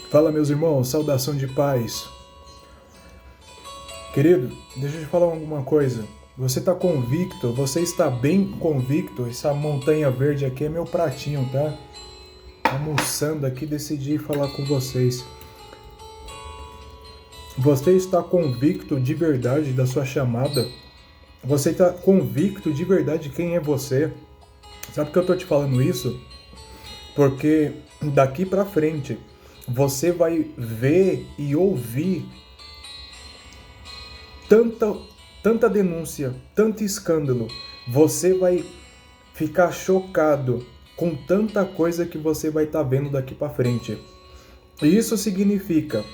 Fala, meus irmãos, saudação de paz. Querido, deixa eu te falar alguma coisa. Você está convicto? Você está bem convicto? Essa montanha verde aqui é meu pratinho, tá? Almoçando aqui, decidi falar com vocês. Você está convicto de verdade da sua chamada? Você está convicto de verdade quem é você? Sabe por que eu estou te falando isso? Porque daqui para frente você vai ver e ouvir tanta denúncia, tanto escândalo. Você vai ficar chocado com tanta coisa que você vai estar vendo daqui para frente. E isso significa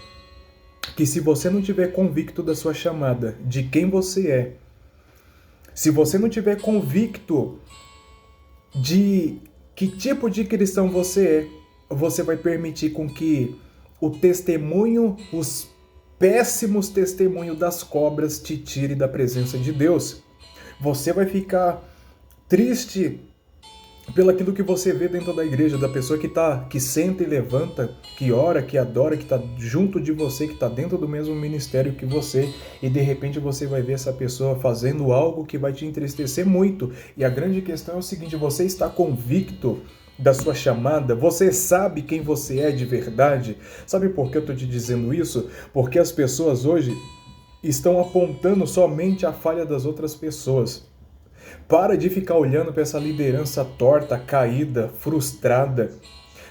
que se você não tiver convicto da sua chamada, de quem você é, se você não tiver convicto de que tipo de cristão você é, você vai permitir com que o testemunho, os péssimos testemunhos das cobras te tire da presença de Deus. Você vai ficar triste pelo aquilo que você vê dentro da igreja, da pessoa que senta e levanta, que ora, que adora, que está junto de você, que está dentro do mesmo ministério que você, e de repente você vai ver essa pessoa fazendo algo que vai te entristecer muito. E a grande questão é o seguinte: você está convicto da sua chamada? Você sabe quem você é de verdade? Sabe por que eu estou te dizendo isso? Porque as pessoas hoje estão apontando somente a falha das outras pessoas. Para de ficar olhando para essa liderança torta, caída, frustrada.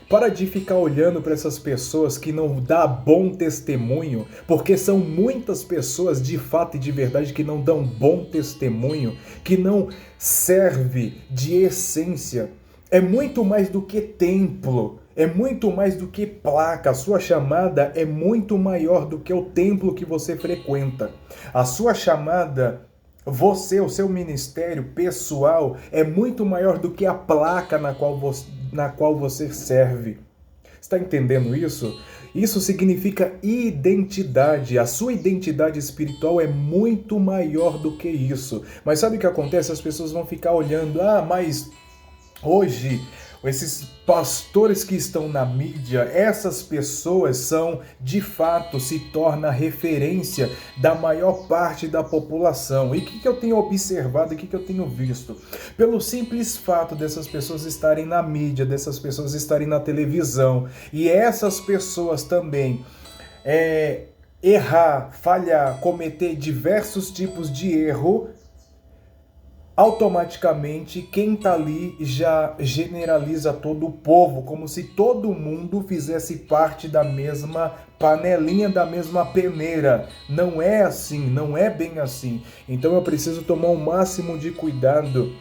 Para de ficar olhando para essas pessoas que não dão bom testemunho, porque são muitas pessoas de fato e de verdade que não dão bom testemunho, que não serve de essência. É muito mais do que templo, é muito mais do que placa. A sua chamada é muito maior do que o templo que você frequenta. A sua chamada, o seu ministério pessoal é muito maior do que a placa na qual você serve. Está entendendo isso? Isso significa identidade. A sua identidade espiritual é muito maior do que isso. Mas sabe o que acontece? As pessoas vão ficar olhando, mas hoje, esses pastores que estão na mídia, essas pessoas são, de fato, se torna referência da maior parte da população. E o que eu tenho observado, o que eu tenho visto? Pelo simples fato dessas pessoas estarem na mídia, dessas pessoas estarem na televisão, e essas pessoas também errar, falhar, cometer diversos tipos de erro, automaticamente quem está ali já generaliza todo o povo, como se todo mundo fizesse parte da mesma panelinha, da mesma peneira. Não é assim, não é bem assim. Então eu preciso tomar o máximo de cuidado.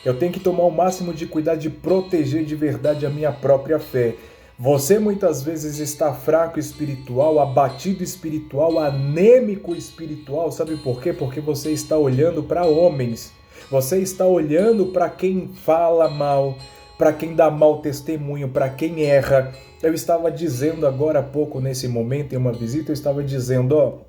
Eu tenho que tomar o máximo de cuidado de proteger de verdade a minha própria fé. Você muitas vezes está fraco espiritual, abatido espiritual, anêmico espiritual. Sabe por quê? Porque você está olhando para homens. Você está olhando para quem fala mal, para quem dá mau testemunho, para quem erra. Eu estava dizendo agora há pouco, nesse momento, em uma visita, eu estava dizendo,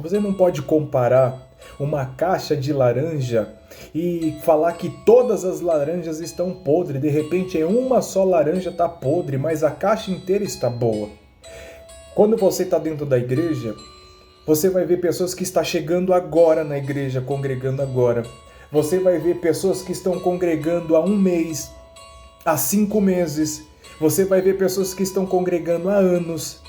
você não pode comparar uma caixa de laranja e falar que todas as laranjas estão podres. De repente, uma só laranja está podre, mas a caixa inteira está boa. Quando você está dentro da igreja, você vai ver pessoas que estão chegando agora na igreja, congregando agora. Você vai ver pessoas que estão congregando há 1 mês, há 5 meses. Você vai ver pessoas que estão congregando há anos.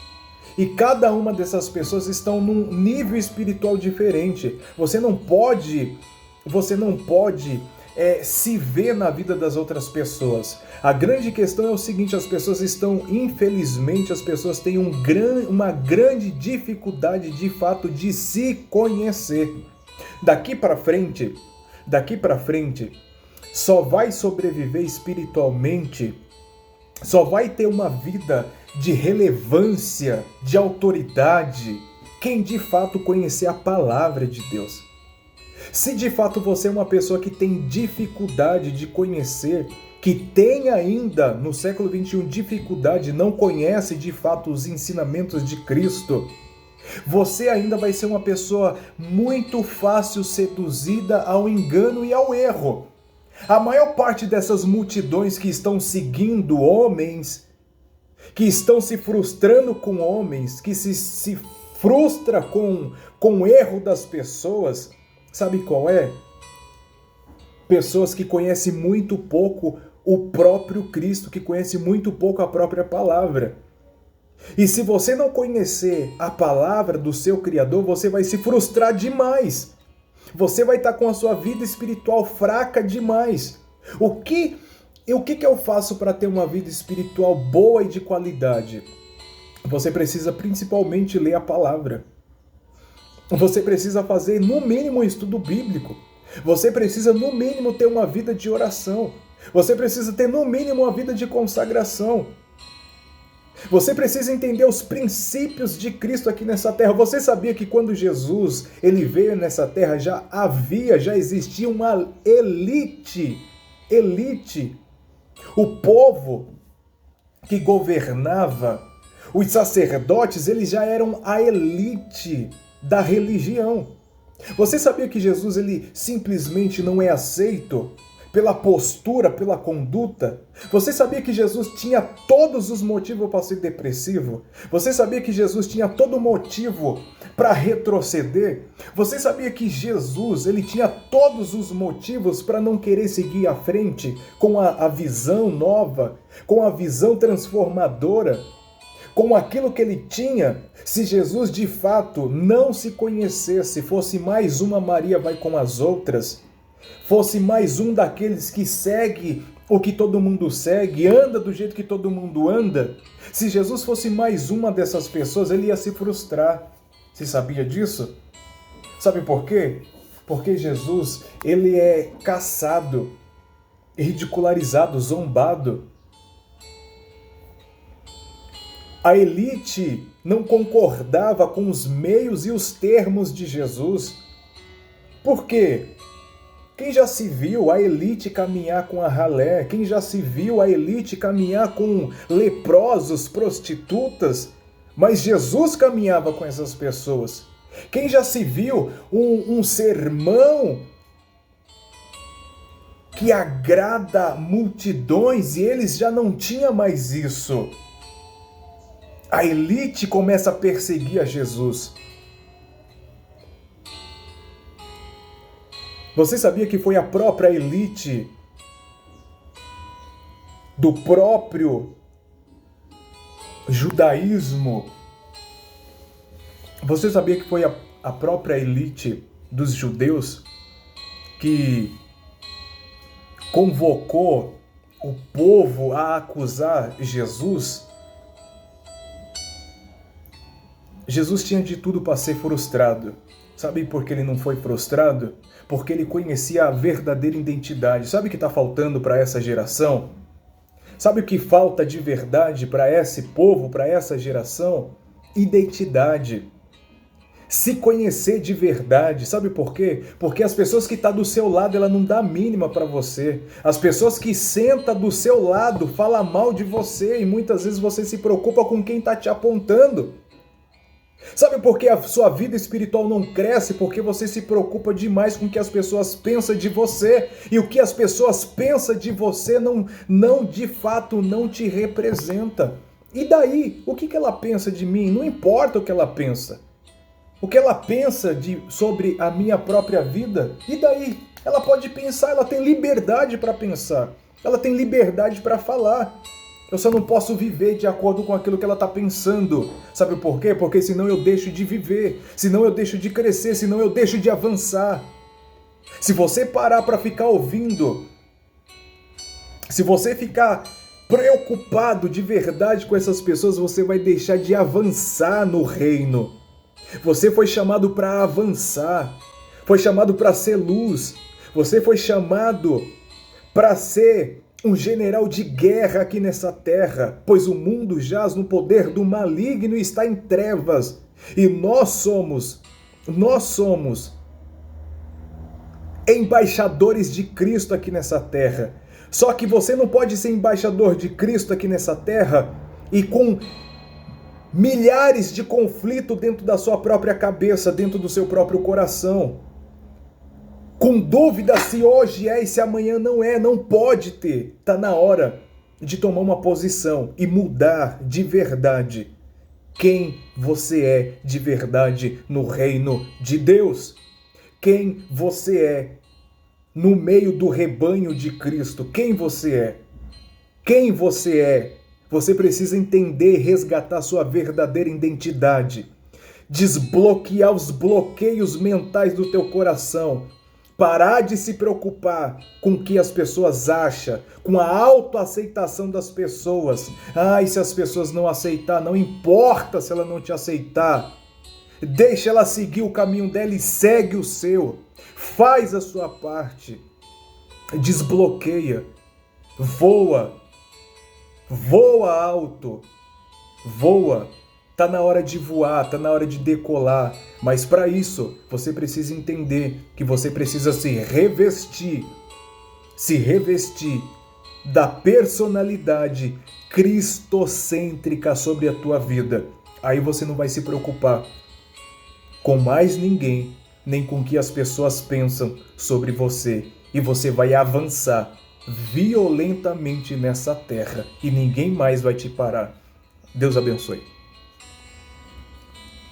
E cada uma dessas pessoas estão num nível espiritual diferente. Você não pode se ver na vida das outras pessoas. A grande questão é o seguinte: as pessoas estão, infelizmente, as pessoas têm uma grande dificuldade de fato de se conhecer. Daqui para frente, só vai sobreviver espiritualmente, só vai ter uma vida de relevância, de autoridade, quem de fato conhecer a palavra de Deus. Se de fato você é uma pessoa que tem dificuldade de conhecer, que tem ainda no século XXI dificuldade, não conhece de fato os ensinamentos de Cristo, você ainda vai ser uma pessoa muito fácil seduzida ao engano e ao erro. A maior parte dessas multidões que estão seguindo homens que estão se frustrando com homens, que se frustra com o erro das pessoas, sabe qual é? Pessoas que conhecem muito pouco o próprio Cristo, que conhecem muito pouco a própria palavra. E se você não conhecer a palavra do seu Criador, você vai se frustrar demais. Você vai estar com a sua vida espiritual fraca demais. O que eu faço para ter uma vida espiritual boa e de qualidade? Você precisa principalmente ler a palavra. Você precisa fazer, no mínimo, um estudo bíblico. Você precisa, no mínimo, ter uma vida de oração. Você precisa ter, no mínimo, uma vida de consagração. Você precisa entender os princípios de Cristo aqui nessa terra. Você sabia que quando Jesus ele veio nessa terra, já existia uma elite. O povo que governava, os sacerdotes, eles já eram a elite da religião. Você sabia que Jesus ele simplesmente não é aceito pela postura, pela conduta? Você sabia que Jesus tinha todos os motivos para ser depressivo? Você sabia que Jesus tinha todo motivo para retroceder? Você sabia que Jesus ele tinha todos os motivos para não querer seguir à frente com a visão nova, com a visão transformadora, com aquilo que ele tinha? Se Jesus de fato não se conhecesse, fosse mais uma Maria vai com as outras, fosse mais um daqueles que segue o que todo mundo segue, anda do jeito que todo mundo anda, se Jesus fosse mais uma dessas pessoas, ele ia se frustrar. Você sabia disso? Sabe por quê? Porque Jesus, ele é caçado, ridicularizado, zombado. A elite não concordava com os meios e os termos de Jesus. Por quê? Quem já se viu a elite caminhar com a ralé? Quem já se viu a elite caminhar com leprosos, prostitutas? Mas Jesus caminhava com essas pessoas. Quem já se viu um sermão que agrada multidões e eles já não tinham mais isso? A elite começa a perseguir a Jesus. Você sabia que foi a própria elite do próprio judaísmo? Você sabia que foi a própria elite dos judeus que convocou o povo a acusar Jesus? Jesus tinha de tudo para ser frustrado. Sabe por que ele não foi frustrado? Porque ele conhecia a verdadeira identidade. Sabe o que está faltando para essa geração? Sabe o que falta de verdade para esse povo, para essa geração? Identidade. Se conhecer de verdade. Sabe por quê? Porque as pessoas que estão do seu lado, ela não dá a mínima para você. As pessoas que sentam do seu lado falam mal de você e muitas vezes você se preocupa com quem está te apontando. Sabe por que a sua vida espiritual não cresce? Porque você se preocupa demais com o que as pessoas pensam de você. E o que as pessoas pensam de você não de fato não te representa. E daí? O que ela pensa de mim? Não importa o que ela pensa. O que ela pensa sobre a minha própria vida? E daí? Ela pode pensar, ela tem liberdade para pensar. Ela tem liberdade para falar. Eu só não posso viver de acordo com aquilo que ela está pensando. Sabe por quê? Porque senão eu deixo de viver, senão eu deixo de crescer, senão eu deixo de avançar. Se você parar para ficar ouvindo, se você ficar preocupado de verdade com essas pessoas, você vai deixar de avançar no reino. Você foi chamado para avançar, foi chamado para ser luz, você foi chamado para ser um general de guerra aqui nessa terra, pois o mundo jaz no poder do maligno e está em trevas. E nós somos embaixadores de Cristo aqui nessa terra. Só que você não pode ser embaixador de Cristo aqui nessa terra e com milhares de conflitos dentro da sua própria cabeça, dentro do seu próprio coração. Com dúvida se hoje é e se amanhã não é, não pode ter. Está na hora de tomar uma posição e mudar de verdade quem você é de verdade no reino de Deus. Quem você é no meio do rebanho de Cristo. Quem você é. Quem você é. Você precisa entender e resgatar sua verdadeira identidade. Desbloquear os bloqueios mentais do teu coração. Parar de se preocupar com o que as pessoas acham, com a autoaceitação das pessoas. E se as pessoas não aceitar, não importa se ela não te aceitar. Deixa ela seguir o caminho dela e segue o seu. Faz a sua parte. Desbloqueia. Voa. Voa alto. Voa. Tá na hora de voar, tá na hora de decolar. Mas para isso, você precisa entender que você precisa se revestir da personalidade cristocêntrica sobre a tua vida. Aí você não vai se preocupar com mais ninguém, nem com o que as pessoas pensam sobre você. E você vai avançar violentamente nessa terra e ninguém mais vai te parar. Deus abençoe.